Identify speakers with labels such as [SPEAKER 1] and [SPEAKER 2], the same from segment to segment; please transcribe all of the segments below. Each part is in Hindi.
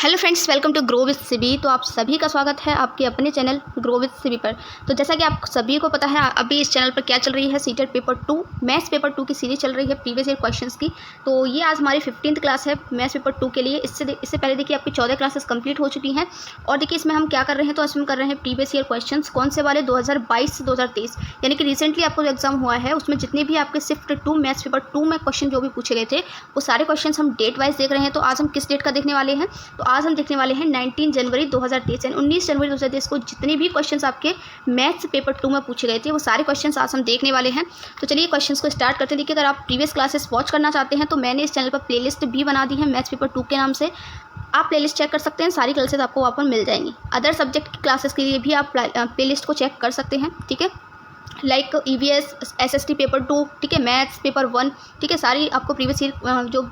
[SPEAKER 1] Hello friends, welcome to grow with Sibi. तो आप सभी का स्वागत है आपके अपने चैनल ग्रो विद सिबी पर। तो जैसा कि आप सभी को पता है, अभी इस चैनल पर क्या चल रही है, सीटेट पेपर 2 मैथ्स पेपर 2 की सीरीज चल रही है प्रीवियस ईयर क्वेश्चंस की। तो ये आज हमारी 15th क्लास है मैथ्स पेपर 2 के लिए। इससे पहले देखिए आपकी 14 क्लासेस कंप्लीट हो चुकी हैं। और देखिए इसमें हम क्या कर रहे हैं, तो इसमें कर रहे हैं प्रीवियस ईयर क्वेश्चन। कौन से वाले? 2022 से 2023, यानी कि रिसेंटली आपको जो एग्जाम हुआ है उसमें जितने भी आपके शिफ्ट 2 मैथ्स पेपर 2 में क्वेश्चन जो भी पूछे गए थे वो सारे क्वेश्चन हम डेट वाइज देख रहे हैं। तो आज हम किस डेट का देखने वाले हैं? तो आज हम देखने वाले हैं 19 जनवरी 2023 एंड 19 जनवरी 2023 को जितने भी क्वेश्चंस आपके मैथ्स पेपर 2 में पूछे गए थे वो सारे क्वेश्चंस आज हम देखने वाले हैं। तो चलिए क्वेश्चंस को स्टार्ट करते हैं। देखिए अगर आप प्रीवियस क्लासेस वॉच करना चाहते हैं तो मैंने इस चैनल पर प्लेलिस्ट भी बना दी है मैथ्स पेपर 2 के नाम से। आप प्लेलिस्ट चेक कर सकते हैं, सारी क्लासेस आपको वहाँ पर मिल जाएंगी। अदर सब्जेक्ट की क्लासेस के लिए भी आप प्लेलिस्ट को चेक कर सकते हैं, ठीक है। लाइक EVS, SST पेपर 2, ठीक है, मैथ्स पेपर 1, ठीक है, सारी आपको प्रीवियस ईयर जो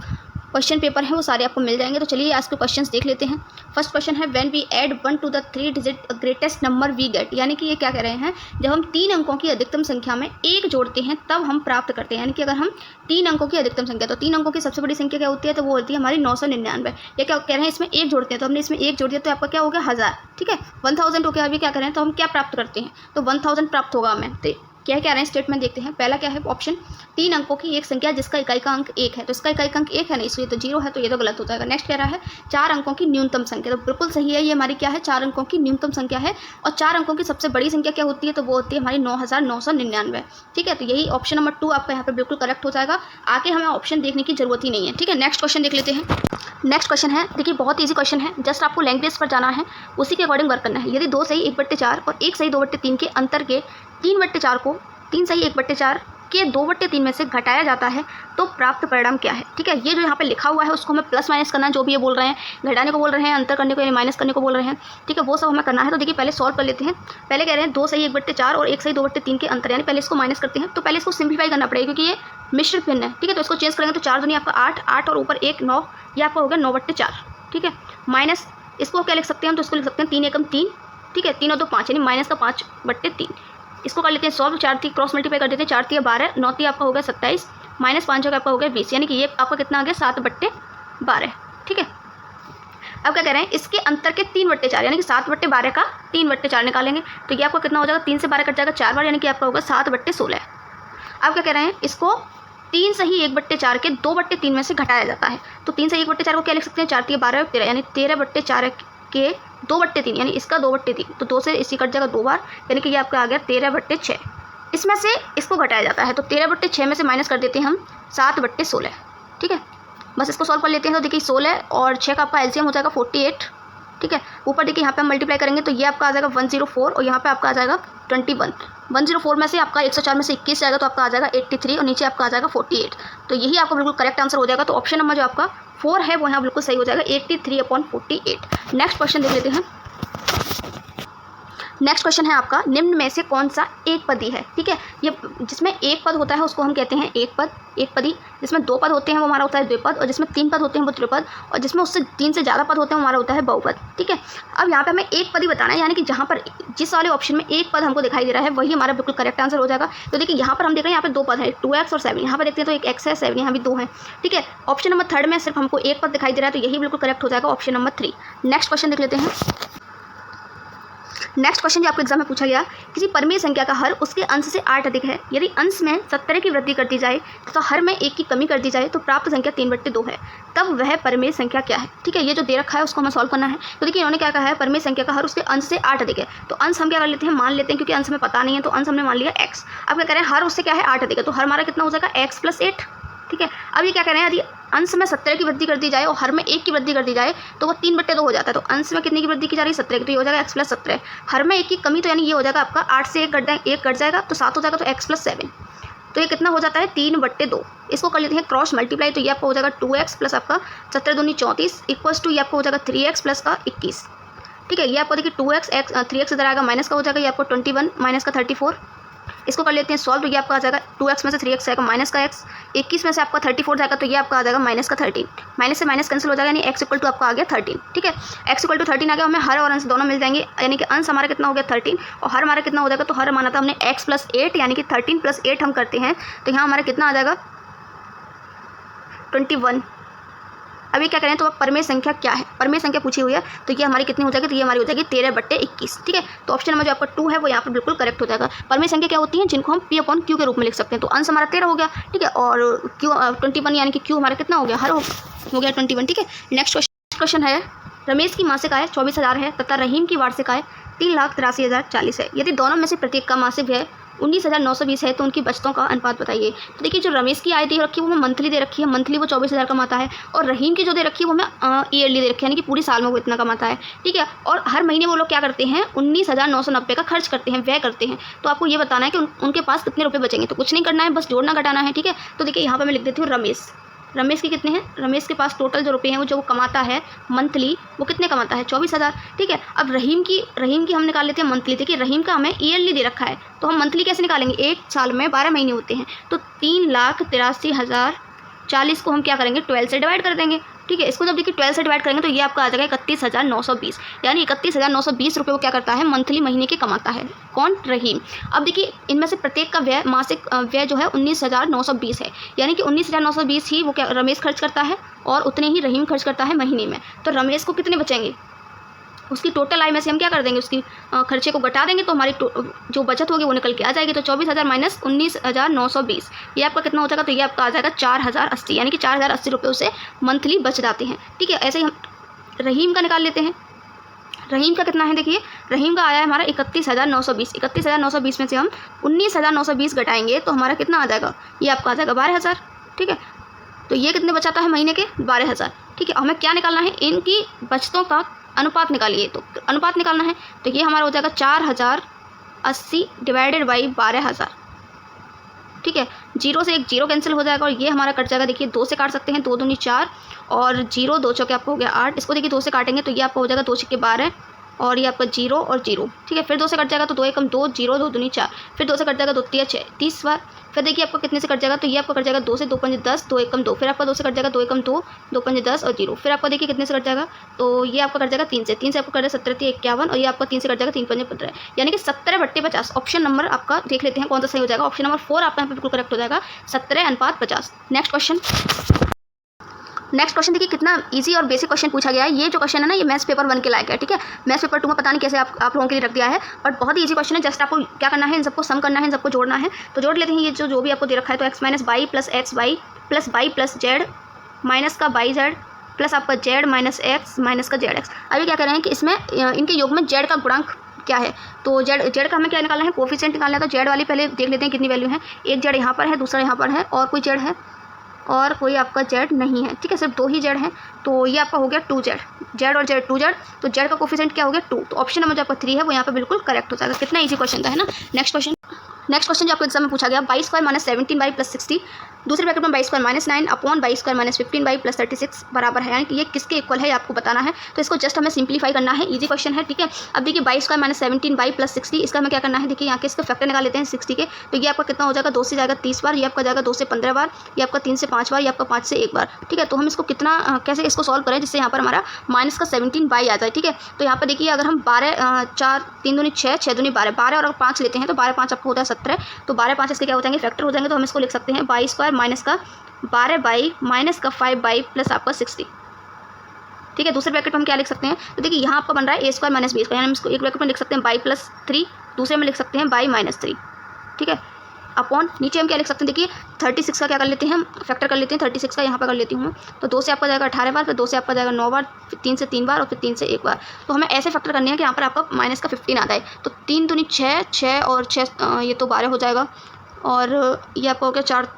[SPEAKER 1] क्वेश्चन पेपर हैं वो सारे आपको मिल जाएंगे। तो चलिए आज के क्वेश्चंस देख लेते हैं। फर्स्ट क्वेश्चन है when we add 1 to the 3 digit greatest number we get, यानी कि ये क्या कह रहे हैं, जब हम 3 अंकों की अधिकतम संख्या में 1 जोड़ते हैं तब हम प्राप्त करते हैं। यानी कि अगर हम 3 अंकों की अधिकतम संख्या, तो 3 अंकों की सबसे बड़ी संख्या क्या होती है, तो वो होती है हमारी 999। ये क्या कह रहे हैं, इसमें 1 जोड़ते हैं, तो हमने इसमें 1 जोड़ दिया तो आपका क्या हो गया 1000, ठीक है। 1000 हो गया। अभी क्या करें, तो हम क्या प्राप्त करते हैं, तो 1000 प्राप्त होगा हमें। तो क्या कह रहे हैं स्टेटमेंट देखते हैं। पहला क्या है ऑप्शन, 3 अंकों की एक संख्या जिसका इकाई का अंक 1 है, तो इसका इकाई का अंक 1 है ना, इसलिए तो 0 है, तो ये तो गलत हो जाएगा। नेक्स्ट कह रहा है 4 अंकों की न्यूनतम संख्या, तो बिल्कुल सही है, ये हमारी क्या है 4 अंकों की न्यूनतम संख्या है। और 4 अंकों की सबसे बड़ी संख्या क्या होती है, तो वो होती है हमारी 9999, ठीक है। तो यही ऑप्शन नंबर 2 आपका यहाँ पर बिल्कुल करेक्ट हो जाएगा। आगे हमें ऑप्शन देखने की जरूरत ही नहीं है, ठीक है। नेक्स्ट क्वेश्चन देख लेते हैं। नेक्स्ट क्वेश्चन है, देखिए बहुत ईजी क्वेश्चन है, जस्ट आपको लैंग्वेज पर जाना है, उसी के अकॉर्डिंग वर्क करना है। यदि 2 सही 1/4 और 1 सही 2/3 के अंतर के 3/4 को 3 सही 1/4 के 2/3 में से घटाया जाता है तो प्राप्त परिणाम क्या है, ठीक है। ये जो यहाँ पे लिखा हुआ है उसको हमें प्लस माइनस करना है, जो भी ये बोल रहे हैं, घटाने को बोल रहे हैं, अंतर करने को यानी माइनस करने को बोल रहे हैं, ठीक है, वो सब हमें करना है। तो देखिए पहले सॉल्व कर लेते हैं। पहले कह रहे हैं 2 सही 1/4 और 1 सही 2/3 के अंतर, यानी पहले इसको माइनस करते हैं। तो पहले इसको सिंप्लीफाई करना पड़ेगा क्योंकि ये मिश्रित भिन्न है, ठीक है। तो इसको चेंज करेंगे तो 4 दूनी आपका 8, 8 और ऊपर 1 9, ये आपका हो गया 9/4, ठीक है। माइनस इसको क्या लिख सकते हैं हम, तो इसको लिख सकते हैं 3 एकम 3, ठीक है, 3 और 2 5, यानी माइनस का 5/3। इसको कर लेते हैं सॉल्व, 4 3 क्रॉस मल्टीप्लाई कर देते हैं, 4 3 12, 9 3 आपका हो गया 27, माइनस 5 आपका हो गया 20, यानी कि ये आपका कितना आ गया 7/12, ठीक है। अब क्या कह रहे हैं, इसके अंतर के 3/4 यानी कि 7/12 का 3/4 निकालेंगे, तो ये आपका कितना हो जाएगा, 3 से 12 कट जाएगा 4 बार, यानी कि आपका होगा 7/16। अब क्या कह रहे हैं, इसको 3 सही 1/4 के 2/3 में से घटाया जाता है। तो 3 सही 1/4 को क्या लिख सकते हैं, 4 3 12 13, यानी 13/4 के 2/3, यानी इसका 2/3, तो 2 से इसी कट जाएगा 2 बार, यानी कि ये आपका आ गया 13/6। इसमें से इसको घटाया जाता है, तो 13/6 में से माइनस कर देते हैं हम 7/16, ठीक है। बस इसको सॉल्व कर लेते हैं। तो देखिए 16 और 6 का आपका एलसीएम हो जाएगा 48, ठीक है। ऊपर देखिए यहाँ पे हम मल्टीप्लाई करेंगे तो ये आपका आ जाएगा 104 और यहाँ पे आपका आ जाएगा 21। 104 में से आपका 104 में से 21 जाएगा तो आपका आ जाएगा 83 और नीचे आपका आ जाएगा 48। तो यही आपका बिल्कुल करेक्ट आंसर हो जाएगा। तो ऑप्शन नंबर जो आपका 4 है वो यहाँ बिल्कुल सही हो जाएगा, 83/48। नेक्स्ट क्वेश्चन देख लेते हैं। नेक्स्ट क्वेश्चन है आपका, निम्न में से कौन सा एक पदी है, ठीक है। ये जिसमें एक पद होता है उसको हम कहते हैं एक पद, एक पदी। जिसमें 2 पद होते हैं वो हमारा होता है द्विपद, और जिसमें 3 पद होते हैं वो त्रिपद, और जिसमें उससे 3 से ज़्यादा पद होते हैं वो हमारा होता है बहुपद, ठीक है। अब यहाँ पे हमें एक पद ही बताना है, यानी कि जहाँ पर जिस वाले ऑप्शन में एक पद हमको दिखाई दे रहा है वही हमारा बिल्कुल करेक्ट आंसर हो जाएगा। तो देखिए यहाँ पर हम देख रहे हैं यहाँ पे 2 पद है, 2x और 7, यहाँ पर देखते हैं तो एक x है, 7 यहाँ भी 2 है, ठीक है। ऑप्शन नंबर 3 में सिर्फ हमको एक पद दिखाई दे रहा है, तो यही बिल्कुल करेक्ट हो जाएगा ऑप्शन नंबर 3। नेक्स्ट क्वेश्चन देख लेते हैं। नेक्स्ट क्वेश्चन जो आपको एग्जाम में पूछा गया, किसी परिमेय संख्या का हर उसके अंश से 8 अधिक है, यदि अंश में 17 की वृद्धि कर दी जाए तो हर में 1 की कमी कर दी जाए तो प्राप्त संख्या 3/2 है, तब वह परिमेय संख्या क्या है, ठीक है। ये जो दे रखा है उसको हमें सॉल्व करना है। तो देखिए इन्होंने क्या कहा है, परिमेय संख्या का हर उसके अंश से 8 अधिक है, तो अंश हम क्या कर लेते हैं, मान लेते हैं, क्योंकि अंश हमें पता नहीं है, तो अंश हमने मान लिया x। अब क्या करें, हर उससे क्या है 8 अधिक है, तो हर हमारा कितना हो जाएगा x + 8, ठीक है। अब ये क्या कह रहे हैं, यदि अंश में 17 की वृद्धि कर दी जाए और हर में 1 की वृद्धि कर दी जाए तो वो 3/2 हो जाता है। तो अंश में कितने की वृद्धि की जा रही है, 17 की, तो ये हो जाएगा x + 17। हर में 1 की कमी, तो यानी ये हो जाएगा आपका 8 से 1 कट जाएगा तो 7 हो जाएगा, तो x + 7, तो ये कितना हो जाता है 3/2। इसको कर लेते हैं क्रॉस मल्टीप्लाई, तो ये आपका हो जाएगा 2x प्लस आपका 17 दूनी 34 इक्वल्स टू ये आपको हो जाएगा 3x प्लस का 21, ठीक है। ये आपको देखिए 3x इधर आएगा, माइनस का हो जाएगा ये आपको 21 माइनस का 34। इसको कर लेते हैं सॉल्व, तो ये आपका आ जाएगा 2x में से 3x आएगा माइनस का x, 21 में से आपका 34 जाएगा तो ये आपका आ जाएगा माइनस का 13, माइनस से माइनस कैंसिल हो जाएगा, यानी x = आपका आ गया 13, ठीक है। x = 13 आ गया, हमें हर और अंश दोनों मिल जाएंगे, यानी कि अंश हमारा कितना हो गया 13 और हर हमारा कितना हो जाएगा, तो हर माना था हमने x + 8, यानी कि 13 + 8 हम करते हैं तो यहाँ हमारा कितना आ जाएगा 21, अभी क्या करें, तो अब परमेय संख्या क्या है, परमेय संख्या पूछी हुई है, तो ये हमारी कितनी हो जाएगी, तो ये हमारी हो जाएगी 13/21। ठीक है, तो ऑप्शन नंबर जो आपका 2 है वो यहाँ पर बिल्कुल करेक्ट हो जाएगा। परमेय संख्या क्या होती है, जिनको हम P/Q के रूप में लिख सकते हैं। तो अंश हमारा 13 हो गया, ठीक है, और Q 21 यानी कि Q हमारा कितना हो गया, हर हो गया 21। ठीक है, नेक्स्ट क्वेश्चन है, रमेश की मासिक आय 24,000 है तथा रहीम की वार्षिक आय 3,83,040 है। यदि दोनों में से प्रत्येक का मासिक व्यय 19,920 है तो उनकी बचतों का अनुपात बताइए। तो देखिए, जो रमेश की आय दे रखी है वो हमें मंथली दे रखी है, मंथली वो 24,000 कमाता है, और रहीम की जो दे रखी है वो हमें ईयरली दे रखी है, यानी कि पूरी साल में वो इतना कमाता है। ठीक है, और हर महीने वो लोग क्या करते हैं, 19,990 का खर्च करते हैं, व्यय करते हैं। तो आपको ये बताना है कि उनके पास कितने रुपये बचेंगे। तो कुछ नहीं करना है, बस जोड़ना घटाना है। ठीक है, तो देखिए यहाँ पर मैं लिख देती हूँ रमेश के कितने हैं, रमेश के पास टोटल जो रुपये हैं वो जो वो कमाता है मंथली, वो कितने कमाता है, 24,000। ठीक है, अब रहीम की हम निकाल लेते हैं मंथली। देखिए, रहीम का हमें ईयरली दे रखा है, तो हम मंथली कैसे निकालेंगे, एक साल में 12 महीने होते हैं, तो 3,83,040 को हम क्या करेंगे, 12 से डिवाइड कर देंगे। ठीक है, इसको जब देखिए 12 से डिवाइड करेंगे तो ये आपका आ जाएगा 31,920, यानी 31,920 रुपये वो क्या करता है, मंथली महीने के कमाता है। कौन, रहीम। अब देखिए, इनमें से प्रत्येक का व्यय, मासिक व्यय जो है 19,920 है, यानी कि 19,920 ही वो क्या रमेश खर्च करता है और उतने ही रहीम खर्च करता है महीने में। तो रमेश को कितने बचेंगे, उसकी टोटल आय में से हम क्या कर देंगे, उसकी खर्चे को घटा देंगे, तो हमारी जो बचत होगी वो निकल के आ जाएगी। तो 24,000 माइनस 19,920 ये आपका कितना हो जाएगा, तो ये आपका आ जाएगा 4,080, यानी कि 4,080 रुपये उसे मंथली बच जाते हैं। ठीक है, ऐसे ही हम रहीम का निकाल लेते हैं। रहीम का कितना है, देखिए रहीम का आया है हमारा 31,920। 31,920 में से हम 19,920 घटाएंगे तो हमारा कितना आ जाएगा, ये आपका आ जाएगा 12,000। ठीक है, तो ये कितने बचाता है महीने के, 12,000। ठीक है, हमें क्या निकालना है, इनकी बचतों का अनुपात निकालिए। तो अनुपात निकालना है, तो ये हमारा हो जाएगा 4,080 डिवाइडेड बाई 12,000। ठीक है, 0 से एक 0 कैंसिल हो जाएगा और ये हमारा कट जाएगा। देखिए 2 से काट सकते हैं, 2 दूनी 4 और 0 2 चौके आपको हो गया 8। इसको देखिए 2 से काटेंगे तो ये आपका हो जाएगा 2 छक्के 12 और ये आपका 0 और 0। ठीक है, फिर 2 से कट जाएगा तो 2 एकम 2, 0 2 दूनी 4, फिर 2 से कट जाएगा 2 तिया 6, 30 बार। फिर देखिए आपको कितने से कट जाएगा, तो ये आपका कट जाएगा 2 से 2 पंजे 10, 2 एकम 2, फिर आपका 2 से कट जाएगा 2 एकम 2, 2 पंजे 10 और 0। फिर आपका देखिए कितने से कट जाएगा, तो ये आपका कट जाएगा 3 से आपको कट जाएगा 17 3 51 और ये आपका 3 से कट जाएगा 3 पंजे 15, यानी कि 17/50। ऑप्शन नंबर आपका देख लेते हैं कौन सा सही हो जाएगा। ऑप्शन नंबर 4 आपका यहाँ पे बिल्कुल करेक्ट हो जाएगा, 17:50। नेक्स्ट क्वेश्चन देखिए, कितना इजी और बेसिक क्वेश्चन पूछा गया है। ये जो क्वेश्चन है ना, ये मैथ्स पेपर 1 के लायक है। ठीक है, मैथ्स पेपर 2 में पता नहीं कैसे आप लोगों के लिए रख दिया है, बट बहुत ही इजी क्वेश्चन है। जस्ट आपको क्या करना है, इन सबको सम करना है, इन सबको जोड़ना है। तो जोड़ लेते हैं, ये जो भी आपको दे रखा है, तो x minus Y plus X Y plus Y plus Z minus का वाई जेड प्लस आपका जेड माइनस एक्स माइनस का जेड एक्स। अभी क्या कह रहे हैं कि इसमें इनके योग में जेड का गुणांक क्या है, तो जेड का हमें क्या निकालना है, कोफिशिएंट निकालना है। तो जेड वाली पहले देख लेते हैं कितनी वैल्यू है। एक जेड यहाँ पर है, दूसरा यहाँ पर है, और कोई जेड है और कोई आपका जेड नहीं है। ठीक है, सिर्फ 2 ही जेड हैं, तो ये आपका हो गया 2 जेड और जेड 2 जेड। तो जेड का कोफिशिएंट क्या हो गया 2, तो ऑप्शन नंबर जो आपका 3 है वो यहाँ पे बिल्कुल करेक्ट हो जाएगा। कितना इजी क्वेश्चन था, है ना। नेक्स्ट क्वेश्चन जो आपको एग्जाम में पूछा गया, 22² माइनस 17 प्लस 60 दूसरे ब्रैकेट में 22² माइनस 9 अपॉन 22² माइनस 15 प्लस 36 बराबर है, यानी कि ये किसके इक्वल है ये आपको बताना है। तो इसको जस्ट हमें सिंप्लीफाई करना है, इजी क्वेश्चन है। ठीक है, अब देखिए 22² माइनस 17 प्लस 60, इसका हमें क्या करना है, देखिए यहाँ के इसका फैक्टर निकाल लेते हैं 60 के। तो ये आपका कितना हो जाएगा, 2 से जाएगा 30 बार, ये आपका जाएगा 2 से 15 बार, ये आपका 3 से 5 बार, ये आपका 5 से 1 बार। ठीक है, तो हम इसको कितना कैसे इसको सॉल्व करें जिससे यहाँ पर हमारा माइनस का 17 बाई आ जाए। ठीक है, तो यहाँ पर देखिए अगर हम 12 4 3 दूनी 6 6 दूनी 12 12 और 5 लेते हैं तो 12 5 आपको होता है 17, तो 12 5 इसके क्या हो जाएंगे, फैक्टर हो जाएंगे। तो हम इसको लिख सकते हैं 22² माइनस का 12 बाई माइनस का 5 बाई प्लस आपका 60। ठीक है, दूसरे ब्रैकेट में हम क्या लिख सकते हैं, तो देखिए यहाँ आपका बन रहा है a² माइनस b², यानी हम इसको एक ब्रैकेट में लिख सकते हैं बाई प्लस 3, दूसरे में लिख सकते हैं बाई माइनस 3। ठीक है, अपॉन नीचे हम क्या लिख सकते हैं, देखिए 36 का क्या कर लेते हैं, हम फैक्टर कर लेते हैं 36 का, यहाँ पर कर लेती हूँ मैं। तो 2 से आपका जाएगा 18 बार, फिर 2 से आपका जाएगा 9 बार, फिर 3 से 3 बार और फिर 3 से 1 बार। तो हमें ऐसे फैक्टर करने हैं कि यहाँ पर आपका माइनस का 15 आता है। तो 3 दूनी 6 6 और 6 ये तो 12 हो जाएगा, और ये आपका हो गया 4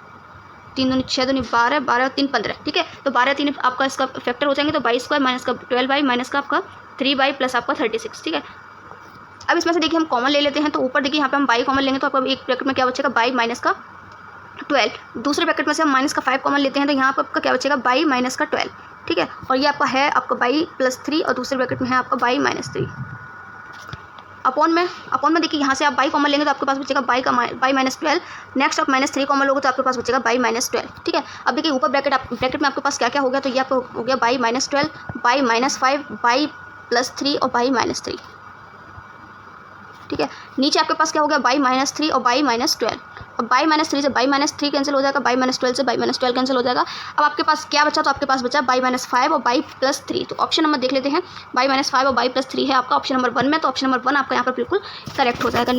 [SPEAKER 1] 3 दूनी 6 दूनी 12 12 और 3 15। ठीक है, तो 12 3 आपका इसका फैक्टर हो जाएंगे, तो 22² माइनस का 12 बाई माइनस का आपका 3 बाई प्लस आपका 36। ठीक है, अब इसमें से देखिए हम कॉमन ले लेते हैं, तो ऊपर देखिए यहाँ पे हम बाई कॉमन लेंगे तो आपका एक ब्रैकेट में क्या बचेगा, बाई माइनस का 12, दूसरे ब्रैकेट में से हम माइनस का 5 कॉमन लेते हैं तो यहाँ पर आपका क्या बचेगा, बाई माइनस का 12। ठीक है, और ये आपका है आपका बाई प्लस 3 और दूसरे ब्रैकेट में है आपका बाई माइनस 3। अपॉन में देखिए यहाँ से आप बाई कॉमन लेंगे तो आपके पास बचेगा बाई माइनस 12। नेक्स्ट आप माइनस 3 कॉमन लोगे तो आपके पास बचेगा बाई माइनस 12। ठीक है, अब देखिए ऊपर ब्रैकेट में आपके पास क्या क्या हो गया, तो ये आपको हो गया by minus 12, by minus 5, by plus 3 और बाई माइनस 3। ठीक है, नीचे आपके पास क्या हो गया, बाई माइनस 3 और बाई माइनस 12। अब बाई माइनस 3 से बाई माइनस 3 कैंसिल हो जाएगा, बाई माइनस 12 से बाई माइनस 12 कैंसिल हो जाएगा। अब आपके पास क्या बचा, तो आपके पास बचा बाई माइनस 5 और बाई प्लस 3। तो ऑप्शन नंबर देख लेते हैं, बाई माइनस 5 और बाई प्लस 3 है आपका ऑप्शन नंबर 1 में, तो ऑप्शन नंबर 1 आपका यहाँ पर बिल्कुल करेक्ट हो जाएगा।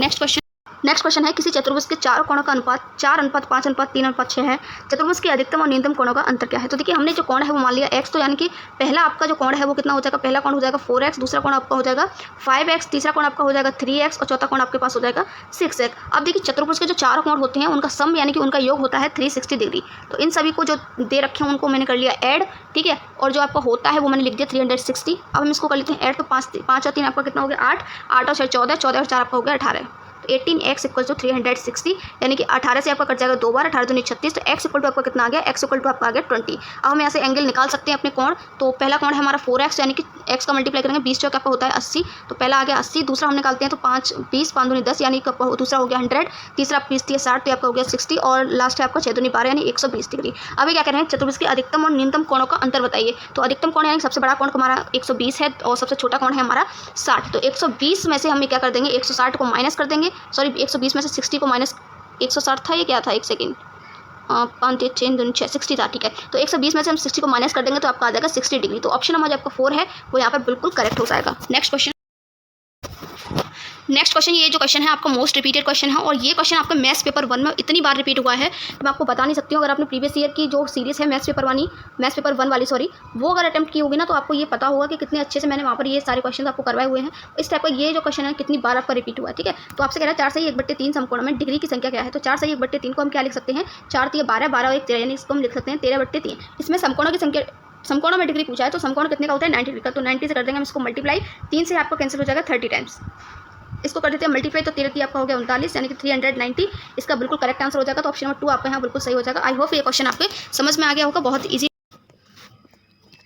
[SPEAKER 1] नेक्स्ट क्वेश्चन है, किसी चतुर्भुज के चारों कोणों का अनुपात 4:5:3:6 है, चतुर्भुज के अधिकतम और न्यूनतम कोणों का अंतर क्या है। तो देखिए हमने जो कोण है वो मान लिया x, तो यानी कि पहला आपका जो कोण है वो कितना हो जाएगा, पहला कोण हो जाएगा 4x, दूसरा कोण आपका हो जाएगा 5x, तीसरा कोण आपका हो जाएगा 3x और चौथा कोण आपके पास हो जाएगा 6x। अब देखिए चतुर्भुज के जो चारों कोण होते हैं उनका सम यानी कि उनका योग होता है 360 डिग्री। तो इन सभी को जो दे रखे हैं उनको मैंने कर लिया ऐड, ठीक है, और जो आपका होता है वो मैंने लिख दिया 360। अब हम इसको कर लेते हैं ऐड, तो 5 और 3 आपका कितना हो गया 8, 8 और 6 14, 14 और 4 आपका हो गया 18। 18x इक्वल टू 360, यानी कि 18 से आपका कट जाएगा 2 बार, 18 दूनी 36, तो x इक्वल टू आपका कितना आ गया, x इक्वल टू आपका आ गया 20। अब हम यहाँ से एंगल निकाल सकते हैं अपने कोण। तो पहला कोण है हमारा 4x, यानी कि x का मल्टीप्लाई करेंगे 20 चौक आपका होता है 80, तो पहला आ गया 80, दूसरा हम निकालते हैं तो 5 20 5 दूनी 10, यानी कि दूसरा हो गया 100, तीसरा 20 30 60, तो आपका हो गया 60 और लास्ट है आपका 6 दूनी 12 यानी 120 डिग्री। अभी क्या कह रहे हैं, चतुर्भुज के अधिकतम और न्यूनतम कोणों का अंतर बताइए। तो अधिकतम कोण यानी सबसे बड़ा कोण हमारा 120 है और सबसे छोटा कोण है हमारा 60। तो 120 में से हम क्या कर देंगे, 160 को माइनस कर देंगे, सॉरी 120 में से 60 को माइनस, 160 था ये क्या था, एक सेकेंड, 5 3 2 6 60 था, ठीक है। तो 120 में से हम 60 को माइनस कर देंगे तो आपका आ जाएगा 60 डिग्री। तो ऑप्शन नंबर जो आपका 4 है वो यहाँ पर बिल्कुल करेक्ट हो जाएगा। नेक्स्ट क्वेश्चन, ये जो क्वेश्चन है आपका मोस्ट रिपीटेड क्वेश्चन है और ये क्वेश्चन आपका मैथ्स पेपर 1 में इतनी बार रिपीट हुआ है मैं आपको बता नहीं सकती हूँ। अगर आपने प्रीवियस ईयर की जो सीरीज़ है मैथ्स पेपर 1 वाली सॉरी, वो अगर अटेम्प्ट की होगी ना तो आपको ये पता होगा कि कितने अच्छे से मैंने वहाँ पर ये सारे क्वेश्चन आपको करवाए हुए हैं। इस टाइप का ये जो क्वेश्चन है कितनी बार आपका रिपीट हुआ है, ठीक है। तो आपसे कह रहा है 4 से 1/3 समकोण में डिग्री की संख्या क्या है। तो 4 से 1/3 को हम क्या लिख सकते हैं, 4 3 12, 12 और 1 13, यानी इसको हम लिख सकते हैं 13/3। इसमें समकोणों की संख्या, समकोणों में डिग्री पूछा है तो समकोण कितने का होता है 90 डिग्री का, तो 90 से कर देंगे हम इसको मल्टीप्लाई, 3 से आपको कैंसिल हो जाएगा 30 टाइम्स, इसको कर देते हैं मल्टीप्लाई, तो 13 आपका हो गया 39 यानी कि 390। इसका बिल्कुल करेक्ट आंसर हो जाएगा, तो ऑप्शन नंबर 2 आपका यहाँ बिल्कुल सही हो जाएगा। आई होप ये क्वेश्चन आपके समझ में आ गया होगा, बहुत ईजी।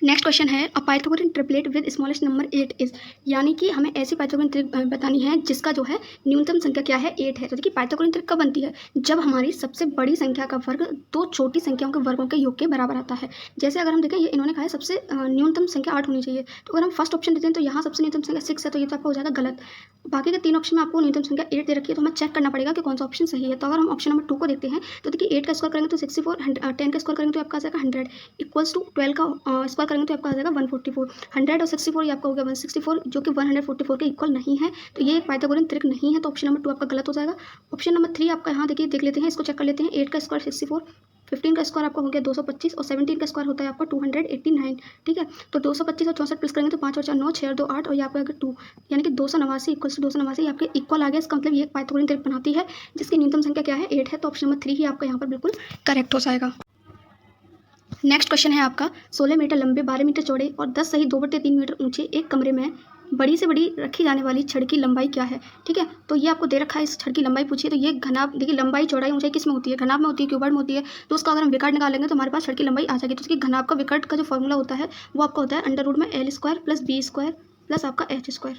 [SPEAKER 1] नेक्स्ट क्वेश्चन है, अ Pythagorean triplet with smallest number 8 is, यानी कि हमें ऐसी पाइथागोरियन त्रिक बतानी है जिसका जो है न्यूनतम संख्या क्या है 8 है। तो देखिए पाइथागोरियन त्रिक कब बनती है, जब हमारी सबसे बड़ी संख्या का वर्ग दो छोटी संख्याओं के वर्गों के योग के बराबर आता है। जैसे अगर हम देखें ये इन्होंने कहा है सबसे न्यूनतम संख्या 8 होनी चाहिए, तो अगर हम फर्स्ट ऑप्शन देते हैं तो यहाँ सबसे न्यूनतम संख्या 6 है, तो ये तो आपका हो जाएगा गलत। बाकी के 3 ऑप्शन में आपको न्यूनतम संख्या 8 दे रखी है, तो हमें चेक करना पड़ेगा कि कौन सा ऑप्शन सही है। तो अगर हम ऑप्शन नंबर 2 को देखते हैं तो देखिए 8 का स्क्वायर करेंगे तो 64, 10 का स्क्वायर करेंगे तो आपका आ जाएगा 100, इक्वल्स टू 12 का स्क्वायर करेंगे तो आपका आ जाएगा 144। 100 और 64 ये आपका हो गया 164, जो कि 144 के इक्वल नहीं है, तो ये एक पाइथागोरियन त्रिक नहीं है, तो ऑप्शन नंबर 2 आपका गलत हो जाएगा। ऑप्शन नंबर 3 आपका यहाँ देखिए देख लेते हैं, इसको चेक कर लेते हैं। 8 का स्क्वायर 64, 15 का स्क्वायर आपका हो गया 225 और 17 का स्क्वायर होता है आपका 289, ठीक है। तो 225 और 64 प्लस करेंगे तो 5 और 4 9, 6 और 2 8 और यहाँ पर अगर 2 यानी कि 289 इक्वल टू 289 आपके इक्वल आ गया। इसका मतलब ये एक पाइथागोरियन त्रिक बनाती है जिसकी न्यूनतम संख्या क्या है 8 है, तो ऑप्शन नंबर 3 ही आपका यहाँ पर बिल्कुल करेक्ट हो जाएगा। नेक्स्ट क्वेश्चन है आपका, 16 मीटर लंबे 12 मीटर चौड़े और 10 सही 2/3 मीटर ऊंचे एक कमरे में बड़ी से बड़ी रखी जाने वाली छड़ की लंबाई क्या है, ठीक है। तो ये आपको दे रखा है, इस छड़ की लंबाई पूछिए। तो ये घनाभ देखिए, लंबाई चौड़ाई ऊंचाई किस में होती है, घनाभ में होती है, क्यूबॉइड में होती है। तो उसका अगर हम विकर्ण निकालेंगे तो हमारे पास छड़ की लंबाई आ जाएगी। तो उसकी घनाभ का विकर्ण का जो फॉर्मूला होता है वो आपका होता है √L² + B² प्लस आपका H²,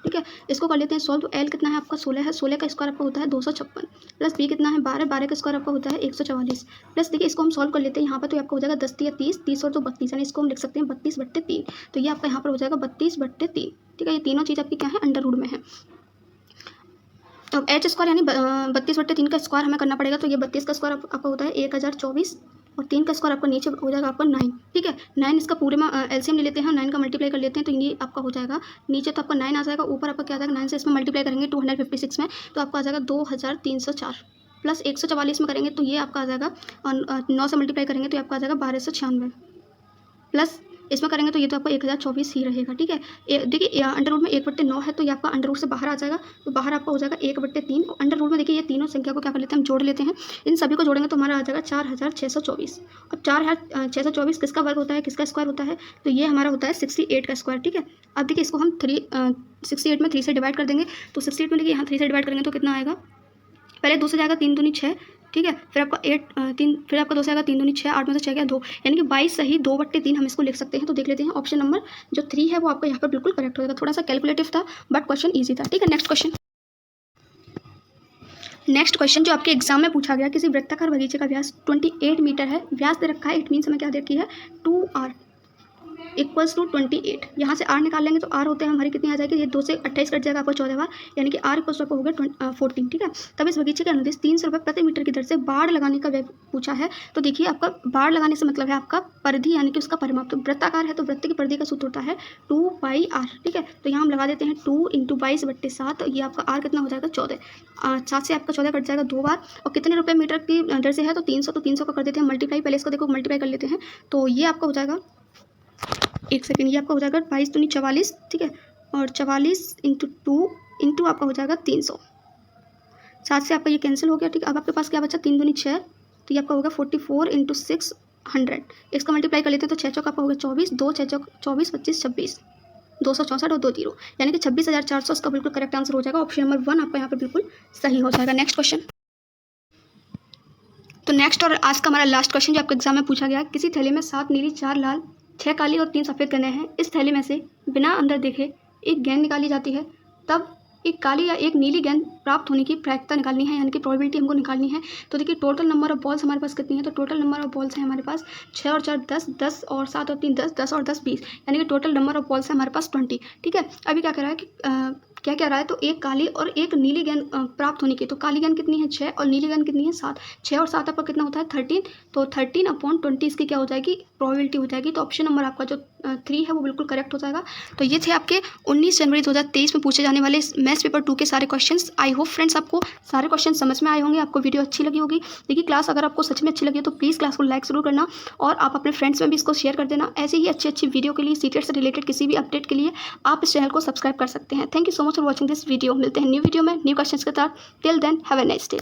[SPEAKER 1] ठीक है। इसको कर लेते हैं सॉल्व। तो L कितना है आपका 16 है, 16 का स्क्वायर आपका होता है 256 प्लस B कितना है 12, 12 का स्क्वायर आपका होता है 144 प्लस देखिए इसको हम सॉल्व कर लेते हैं यहाँ पर, तो आपका हो जाएगा 10 या 30, 30 और 2 32, यानी इसको हम लिख सकते हैं 32/3। तो ये आपका यहाँ पर हो जाएगा 32/3, ठीक है। ये तीनों चीज़ आपकी क्या है अंडर रूट में है। तो H² यानी 32/3 का स्क्वायर हमें करना पड़ेगा। तो ये 32 का स्क्वायर आपका होता है 1024 और 3 का स्क्वायर आपका नीचे हो जाएगा आपका 9, ठीक है। 9 इसका पूरे में एलसीएम ले लेते हैं, 9 का मल्टीप्लाई कर लेते हैं, तो ये आपका हो जाएगा नीचे तो आपका 9 आ जाएगा, ऊपर आपका क्या आ जाएगा 9 से इसमें मल्टीप्लाई करेंगे 256 में, तो आपका आ जाएगा 2304 प्लस 144 में करेंगे तो ये आपका आ जाएगा 9 से मल्टीप्लाई करेंगे तो आपका आ जाएगा 1296 प्लस इसमें करेंगे तो ये तो आपका 1024 ही रहेगा, ठीक है। देखिए अंडर रूट में 1/9 है, तो ये आपका अंडर रूट से बाहर आ जाएगा, तो बाहर आपका हो जाएगा 1/3 और अंडर रूट में देखिए ये तीनों संख्या को क्या कर लेते हैं हम जोड़ लेते हैं। इन सभी को जोड़ेंगे तो हमारा आ जाएगा 4624। अब 4624 किसका वर्ग होता है, किसका स्क्वायर होता है, तो ये हमारा होता है 68 का स्क्वायर, ठीक है। अब देखिए इसको हम 68 में 3 से डिवाइड कर देंगे, तो 68 में देखिए यहाँ 3 से डिवाइड करेंगे तो कितना आएगा, पहले 2 से जाएगा 3 दूनी 6, ठीक है। फिर आपका 2 से आएगा 3 दूनी 6, 8 में से 6 गया 2, यानी कि 22 सही 2/3 हम इसको लिख सकते हैं। तो देख लेते हैं ऑप्शन नंबर जो 3 है वो आपका यहाँ पर बिल्कुल करेक्ट होगा। थोड़ा सा कैलकुलेटिव था बट क्वेश्चन ईजी था, ठीक है। नेक्स्ट क्वेश्चन जो आपके एग्जाम में पूछा गया, किसी वृत्ताकार बगीचे का व्यास 28 मीटर है, व्यास दे रखा है, इट मीन्स हमें क्या दे रखी है 2r, इक्वल्स टू 28। यहाँ से आर निकाल लेंगे तो आर होते हैं हमारी कितनी आ जाएगी, ये 2 से 28 कट जाएगा आपको 14 बार, यानी कि आर इक्वल्स आपको हो गया 14। ठीक है। तब इस बगीचे के अनुदेश 300 रुपये प्रति मीटर की दर से बाढ़ लगाने का व्यय पूछा है। तो देखिए आपका बाढ़ लगाने से मतलब है आपका परिधि यानी कि उसका परिमाप। तो वृत्ताकार है तो वृत्त की परिधि का सूत्र होता है 2πr। ठीक है। तो यहाँ हम लगा देते हैं 2 × 22/7। ये आपका आर कितना हो जाएगा 14। 7 से आपका 14 कट जाएगा 2 बार। और कितने रुपये मीटर की दर से है तो 300, तो 300 का कर देते हैं मल्टीप्लाई। पहले इसको देखो मल्टीप्लाई कर लेते हैं। तो ये आपका हो जाएगा, एक सेकेंड, ये आपका हो जाएगा 22 दूनी 44। ठीक है। और 44 × 2 × आपका हो जाएगा 300। 7 से आपका ये कैंसिल हो गया। ठीक है। अब आपके पास क्या बचा, 3 दूनी 6, तो ये आपका होगा 44 × 600। इसका मल्टीप्लाई कर लेते हैं तो 6 चौक आपका होगा 24, 2 6 चौक 24, 25 26, 264 और 2 0, यानी कि 26,400 इसका बिल्कुल करेक्ट आंसर हो जाएगा। ऑप्शन नंबर 1 आपका यहाँ पे बिल्कुल सही हो जाएगा। Next question. तो नेक्स्ट और आज का हमारा लास्ट क्वेश्चन जो आपके एग्जाम में पूछा गया, किसी थैली में 7 नीली, 4 लाल, 6 काली और 3 सफ़ेद गेंदें हैं। इस थैली में से बिना अंदर देखे एक गेंद निकाली जाती है, तब एक काली या एक नीली गेंद प्राप्त होने की प्रायिकता निकालनी है, यानी कि प्रोबेबिलिटी हमको निकालनी है। तो देखिए टोटल नंबर ऑफ बॉल्स हमारे पास कितनी है, तो टोटल नंबर ऑफ बॉल्स है हमारे पास 6 और 4 10, 10 और 7 और 3 10, 10 और 10 20, यानी कि टोटल नंबर ऑफ बॉल्स है हमारे पास 20। ठीक है। अभी क्या कह रहा है कि क्या कह रहा है, तो एक काली और एक नीली गेंद प्राप्त होने की। तो काली गेंद कितनी है 6 और नीली गेंद कितनी है 7। 6 और 7 आपका कितना होता है 13। तो 13/20 इसकी क्या हो जाएगी, प्रोबेबिलिटी हो जाएगी। तो ऑप्शन नंबर आपका जो 3 है वो बिल्कुल करेक्ट हो जाएगा। तो ये थे आपके 19 जनवरी 2023 में पूछे जाने वाले मैथ्स पेपर 2 के सारे क्वेश्चंस। आई होप फ्रेंड्स आपको सारे क्वेश्चन समझ में आए होंगे, आपको वीडियो अच्छी लगी होगी। देखिए क्लास अगर आपको सच में अच्छी लगी तो प्लीज़ क्लास को लाइक जरूर करना और आप अपने फ्रेंड्स में भी इसको शेयर कर देना। ऐसे ही अच्छी वीडियो के लिए, सीटेट से रिलेटेड किसी भी अपडेट के लिए आप इस चैनल को सब्सक्राइब कर सकते हैं। Thank you so much for watching this video. मिलते हैं न्यू वीडियो में न्यू क्वेश्चंस के साथ। Till then have a nice day.